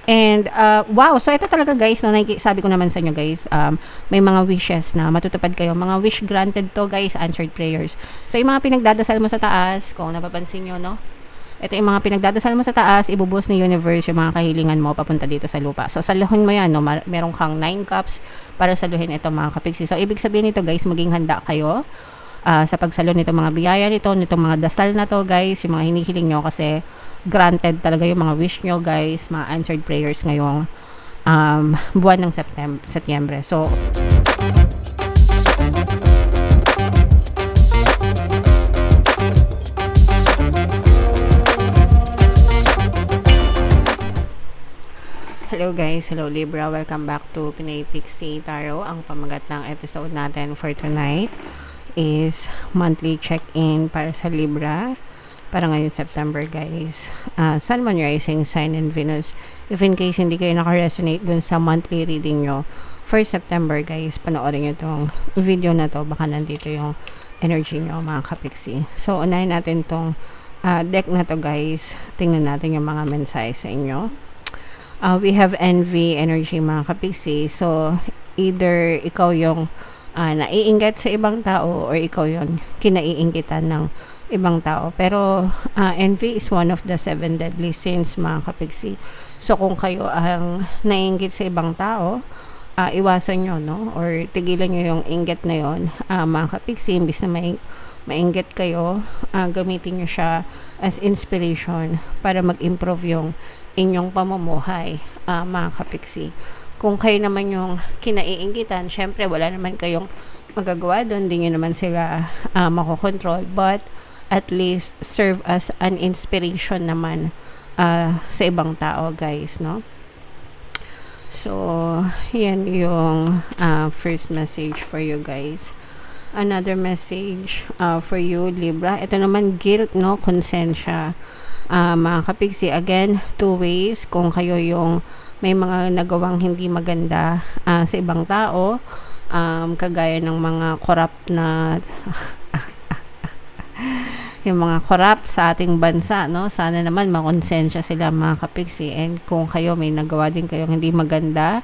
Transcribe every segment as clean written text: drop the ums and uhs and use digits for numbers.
And wow, so ito talaga guys, no, sabi ko naman sa inyo guys, may mga wishes na matutupad kayo. Mga wish granted to guys, answered prayers. So yung mga pinagdadasal mo sa taas, kung napapansin nyo, no? Ito yung mga pinagdadasal mo sa taas, ibubuhos ni universe yung mga kahilingan mo papunta dito sa lupa. So saluhin mo yan, no? Meron kang 9 cups para saluhin ito mga kapiksi. So ibig sabihin nito guys, maging handa kayo sa pagsalo nito mga biyaya nitong mga dasal na to guys, yung mga hinihiling nyo kasi granted talaga yung mga wish nyo guys, mga answered prayers ngayong buwan ng Setyembre. So hello guys, hello Libra, welcome back to Pinay Pixie Tarot. Ang pamagat ng episode natin for tonight is monthly check-in para sa Libra para ngayong September guys. Sun, Moon, Rising, Sign, and Venus. If in case hindi kayo naka-resonate dun sa monthly reading nyo for September guys, panoorin nyo itong video na to, baka nandito yung energy nyo mga kapiksi. So unahin natin tong deck na to guys, tingnan natin yung mga mensahe sa inyo. We have envy energy mga kapiksi. So either ikaw yung naiinggit sa ibang tao or ikaw yung kinaiinggitan ng ibang tao. Pero envy is one of the 7 deadly sins mga kapiksi. So kung kayo ang naiinggit sa ibang tao, iwasan nyo, no? Or tigilan nyo yung inggit na yon mga kapiksi. Imbis na mainggit kayo, gamitin nyo siya as inspiration para mag-improve yung inyong pamumuhay mga kapiksi. Kung kayo naman yung kinaiinggitan, syempre wala naman kayong magagawa doon, hindi nyo naman sila makokontrol, but at least serve as an inspiration naman sa ibang tao guys, no? So yan yung first message for you guys. Another message for you Libra, ito naman guilt, no? Konsensya mga kapiksi. Again, 2 ways. Kung kayo yung may mga nagawang hindi maganda sa ibang tao, kagaya ng mga corrupt na yung mga corrupt sa ating bansa, no? Sana naman makonsensya sila mga kapiksi. And kung kayo may nagawa din kayong hindi maganda,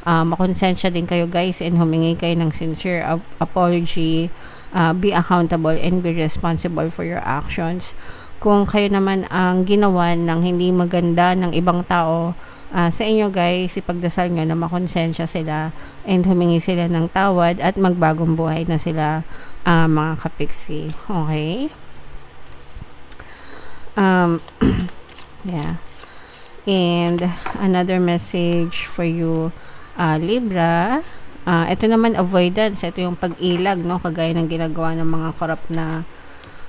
makonsensya din kayo guys and humingi kayo ng sincere apology, be accountable and be responsible for your actions. Kung kayo naman ang ginawa ng hindi maganda ng ibang tao sa inyo guys, ipagdasal nyo na makonsensya sila and humingi sila ng tawad at magbagong buhay na sila mga kapiksi. Okay? Yeah. And another message for you Libra, ito naman avoidance, ito yung pag-ilag, no? Kagaya ng ginagawa ng mga corrupt na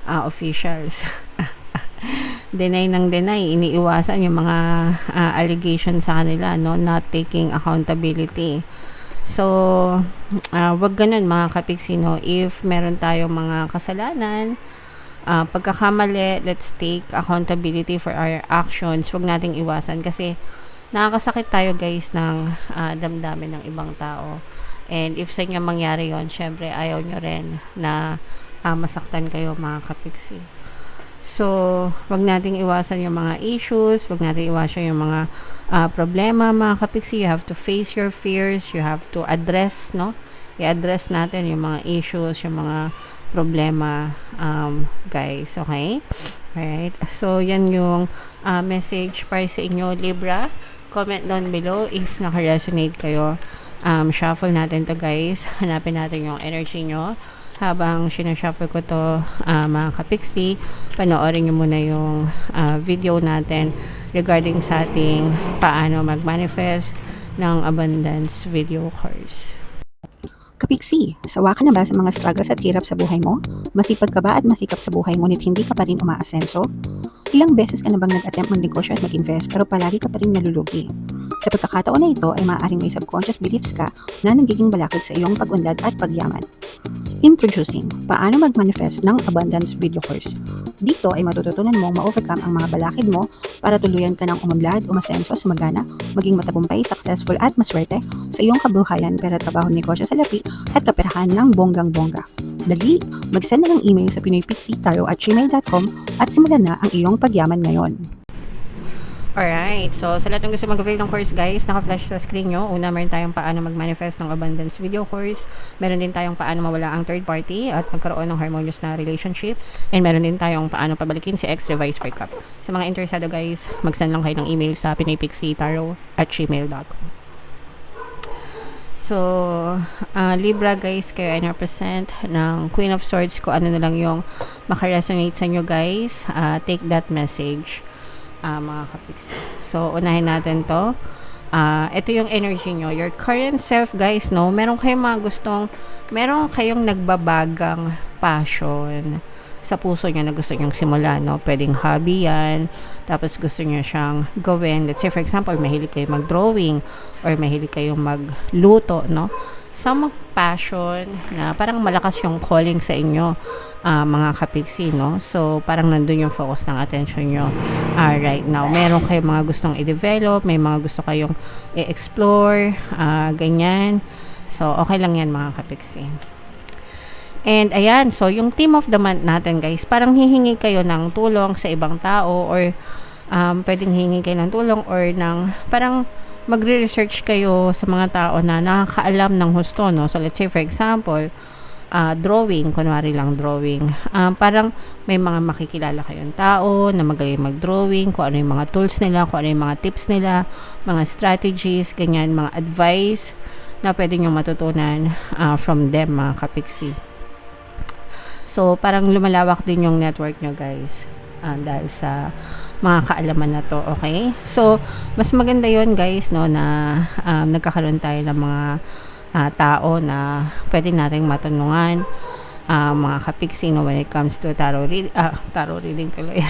officials. Deny ng deny, iniiwasan yung mga allegations sa kanila, no? Not taking accountability. So wag ganun mga kapiksi, no? If meron tayong mga kasalanan, pagkakamali, let's take accountability for our actions. Wag nating iwasan kasi nakakasakit tayo guys ng damdamin ng ibang tao. And if sa inyo mangyari yon, syempre ayaw nyo rin na masaktan kayo mga kapiksi. So wag nating iwasan yung mga issues, wag nating iwasan yung mga problema mga kapiksi. You have to face your fears, you have to address, no? I-address natin yung mga issues, yung mga problema guys, okay? Alright, so yan yung message para sa inyo Libra. Comment down below if naka-resonate kayo. Shuffle natin to guys, hanapin natin yung energy nyo. Habang sinashuffle ko to mga kapiksi, panoorin nyo muna yung video natin regarding sa ating paano mag-manifest ng abundance video course. Kapiksi, sawa ka na ba sa mga struggles at hirap sa buhay mo? Masipag ka ba at masikap sa buhay ngunit hindi ka pa rin umaasenso? Ilang beses ka na bang nag-attempt mag-negosyo at mag-invest pero palagi ka pa rin nalulugi? Sa pagkakataon na ito ay maaaring may subconscious beliefs ka na nagiging balakid sa iyong pag-unlad at pagyaman. Introducing, paano mag-manifest ng abundance video course. Dito ay matututunan mong ma-overcome ang mga balakid mo para tuluyan ka ng umunlad, umasenso, sumagana, maging matagumpay, successful at maswerte sa iyong kabuhayan, pera, trabaho, negosyo sa lapi at kaperahan ng bonggang-bongga. Dali, mag-send na ng email sa pinoypixie@gmail.com at simulan na ang iyong pagyaman ngayon. Alright, so sa lahat ng gusto mag-avail ng course guys, naka-flash sa screen nyo. Una, meron tayong paano mag-manifest ng abundance video course. Meron din tayong paano mawala ang third party at magkaroon ng harmonious na relationship. And meron din tayong paano pabalikin si ex revised breakup. Sa mga interesado guys, mag-send lang kayo ng email sa pinoypixietarot@gmail.com. So, Libra guys, kayo ay represent ng Queen of Swords. Kung ano na lang yung makaresonate sa inyo guys, take that message. Mga kapixie. So, unahin natin to. Ito yung energy nyo. Your current self, guys, no? Meron kayong nagbabagang passion sa puso nyo na gusto nyong simulan, no? Pwedeng hobby yan. Tapos gusto nyo siyang gawin. Let's say, for example, mahilig kayo mag-drawing or mahilig kayong magluto, no? Some passion na parang malakas yung calling sa inyo, mga kapixie, no? So, parang nandun yung focus ng attention nyo right now. Meron kayong mga gustong i-develop, may mga gusto kayong i-explore, ganyan. So, okay lang yan, mga kapixie. And, ayan, so, yung theme of the month natin, guys, parang hihingi kayo ng tulong sa ibang tao or pwedeng hihingi kayo ng tulong or ng, parang magre-research kayo sa mga tao na nakakaalam ng husto, no? So, let's say, for example, drawing, kunwari lang drawing. Parang may mga makikilala kayong tao na magaling mag-drawing, kung ano yung mga tools nila, kung ano yung mga tips nila, mga strategies, ganyan, mga advice na pwede nyo matutunan from them, mga kapixie. So, parang lumalawak din yung network nyo, guys, dahil sa mga kaalaman na to, okay? So, mas maganda yon guys, no, na nagkakaroon tayo ng mga tao na pwede nating matulungan, mga kapixie, no, when it comes to tarot reading tuloy.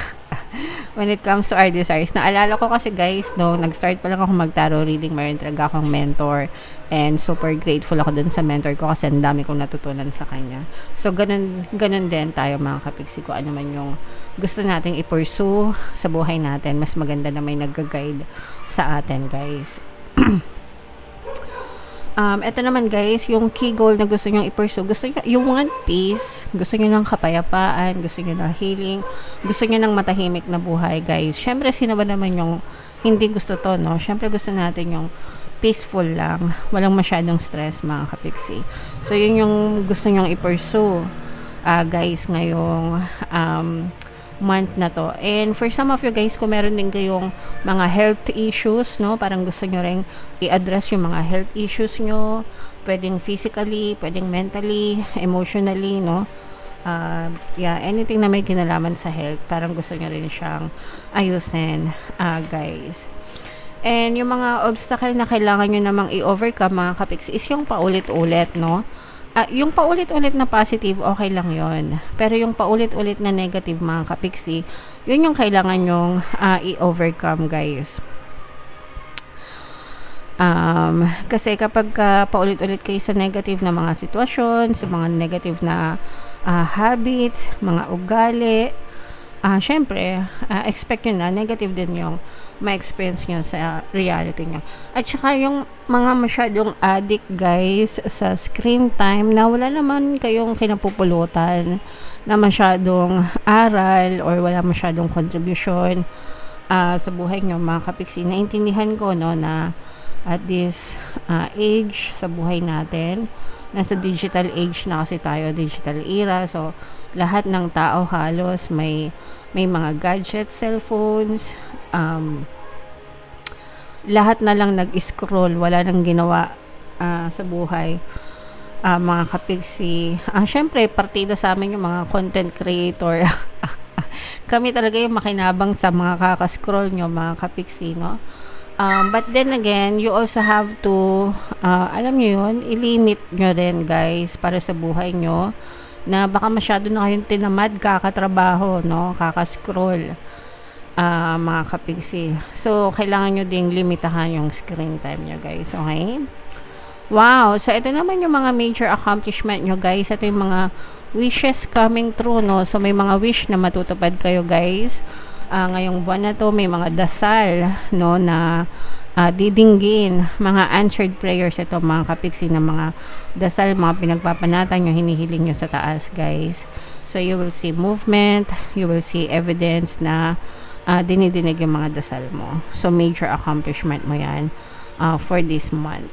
When it comes to our desires. Naalala ko kasi guys, no, nag-start pa lang ako mag-tarot reading, mayroon talaga akong mentor and super grateful ako dun sa mentor ko kasi ang dami kong natutunan sa kanya. So, ganun din tayo, mga kapixie, kung ano man yung gusto nating i-pursue sa buhay natin, mas maganda na may nag-guide sa atin, guys. Ito naman guys, yung key goal na gusto nyo i-pursue, gusto nyo, you want peace, gusto nyo ng kapayapaan, gusto nyo ng healing, gusto nyo ng matahimik na buhay, guys. Syempre, sino ba naman yung hindi gusto to, no? Syempre, gusto natin yung peaceful lang, walang masyadong stress, mga kapixie. So, yun yung gusto nyong i-pursue, guys, ngayong month na to. And for some of you guys, kung meron din kayong mga health issues, no, parang gusto nyo rin i-address yung mga health issues nyo, pwedeng physically, pwedeng mentally, emotionally, no, anything na may kinalaman sa health, parang gusto nyo rin siyang ayusin, guys. And yung mga obstacle na kailangan nyo namang i-overcome, mga kapixie, is yung paulit-ulit, no. Yung paulit-ulit na positive, okay lang yon. Pero yung paulit-ulit na negative, mga kapixie, yun yung kailangan nyong i-overcome, guys. Kasi kapag paulit-ulit kayo sa negative na mga sitwasyon, sa mga negative na habits, mga ugali, syempre, expect nyo na negative din yung ma-experience nyo sa reality nyo. At saka yung mga masyadong addict, guys, sa screen time na wala naman kayong kinapupulutan, na masyadong aral or wala masyadong contribution sa buhay nyo, mga kapixie. Naintindihan ko, no, na at this age sa buhay natin, nasa digital age na kasi tayo, digital era. So, lahat ng tao halos may mga gadgets, cellphones, lahat na lang nag-scroll, wala nang ginawa sa buhay, mga kapixie. Syempre, partida sa amin yung mga content creator. Kami talaga yung makinabang sa mga kakascroll nyo, mga kapixie, no? But then again, you also have to, alam nyo yun, i-limit nyo rin, guys, para sa buhay nyo, na baka masyado na kayong tinamad kakatrabaho, no, kakascroll, mga kapixie. So, kailangan nyo ding limitahan yung screen time nyo, guys, okay? Wow! So, ito naman yung mga major accomplishment nyo, guys. Ito yung mga wishes coming true, no? So, may mga wish na matutupad kayo, guys. Ngayong buwan na to, may mga dasal, no, na didinggin, mga answered prayers ito, mga kapixie, na mga dasal, mga pinagpapanatan nyo, hinihiling nyo sa taas, guys. So, you will see movement, you will see evidence na dinidinig yung mga dasal mo. So, major accomplishment mo yan for this month.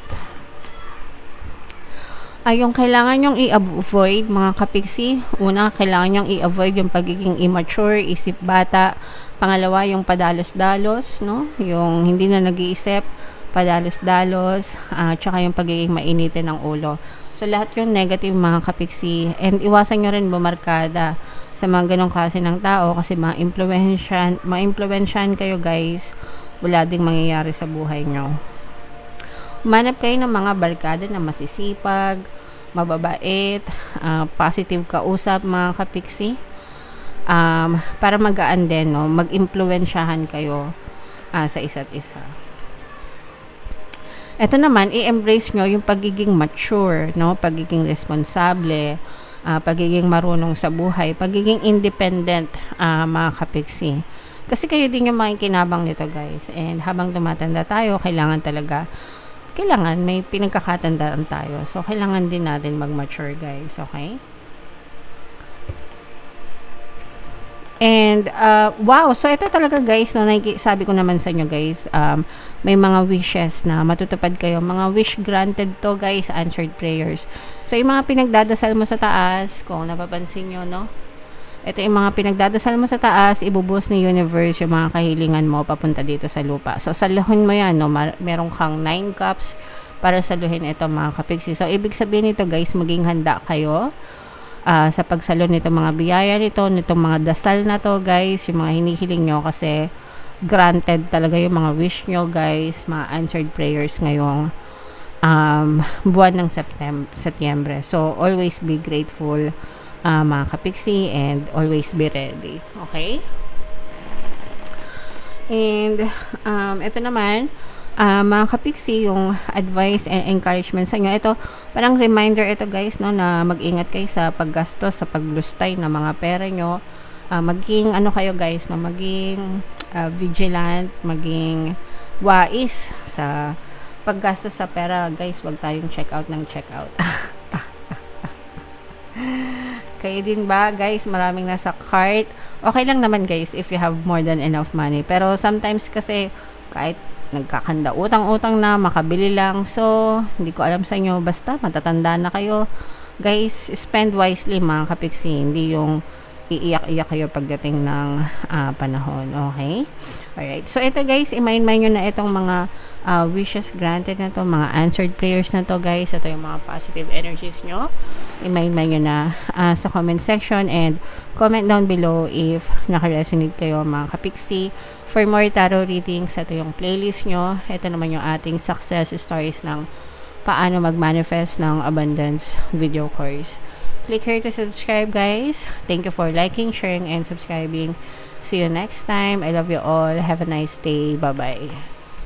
Yung kailangan nyong i-avoid mga kapiksi. Una, kailangan nyong i-avoid yung pagiging immature, isip bata. Pangalawa, yung padalos-dalos, no? Yung hindi na nag-iisip, padalos-dalos, tsaka yung pagiging mainitin ng ulo. So, lahat yung negative mga kapiksi. And iwasan nyo rin bumarkada sa mga ganong klase ng tao kasi ma-impluwensyahan kayo guys. Wala ding mangyayari sa buhay nyo. Manap kayo ng mga barkada na masisipag, mababait, positive kausap mga kapiksi. Para magaan din, no? Mag-impluwensyahan kayo sa isa't isa. Ito naman, i-embrace nyo yung pagiging mature, no? Pagiging responsable, pagiging marunong sa buhay, pagiging independent, mga kapiksi. Kasi kayo din yung makikinabang nito guys. And habang tumatanda tayo, kailangan may pinagkakatandaan tayo. So, kailangan din natin mag-mature guys. Okay? And, wow. So, ito talaga guys, no, sabi ko naman sa inyo guys, may mga wishes na matutupad kayo. Mga wish granted to guys, answered prayers. So, yung mga pinagdadasal mo sa taas, kung napapansin nyo, no? Ito yung mga pinagdadasal mo sa taas, ibubuhos ni universe yung mga kahilingan mo papunta dito sa lupa. So, saluhin mo yan, no? Meron kang 9 cups para saluhin ito mga kapiksi. So, ibig sabihin nito guys, maging handa kayo sa pagsalo nito mga biyaya nitong mga dasal na to guys, yung mga hinihiling nyo kasi granted talaga yung mga wish nyo guys, mga answered prayers ngayong buwan ng Setyembre. So, always be grateful mga kapiksi and always be ready. Okay? And ito naman, mga kapiksi, yung advice and encouragement sa inyo. Ito, parang reminder ito guys, no, na mag-ingat kayo sa paggastos, sa paglustay ng mga pera nyo. Maging kayo guys, no, maging vigilant, maging wais sa paggastos sa pera guys. Wag tayong check out ng check out. Kayo din ba guys, maraming nasa cart? Okay lang naman guys if you have more than enough money, pero sometimes kasi kahit nagkakanda utang-utang na, makabili lang. So, hindi ko alam sa inyo, basta matatanda na kayo guys, spend wisely mga kapiksi, hindi yung iiyak-iyak kayo pagdating ng panahon. Okay? Alright, so ito guys, i-mind nyo na itong mga wishes granted na to, mga answered prayers na to guys. Ito yung mga positive energies nyo. I-mind nyo na sa comment section and comment down below if naka-resonate kayo mga kapiksi. For more tarot readings, ito yung playlist nyo. Ito naman yung ating success stories ng paano mag-manifest ng abundance video course. Click here to subscribe guys. Thank you for liking, sharing, and subscribing. See you next time. I love you all. Have a nice day. Bye-bye.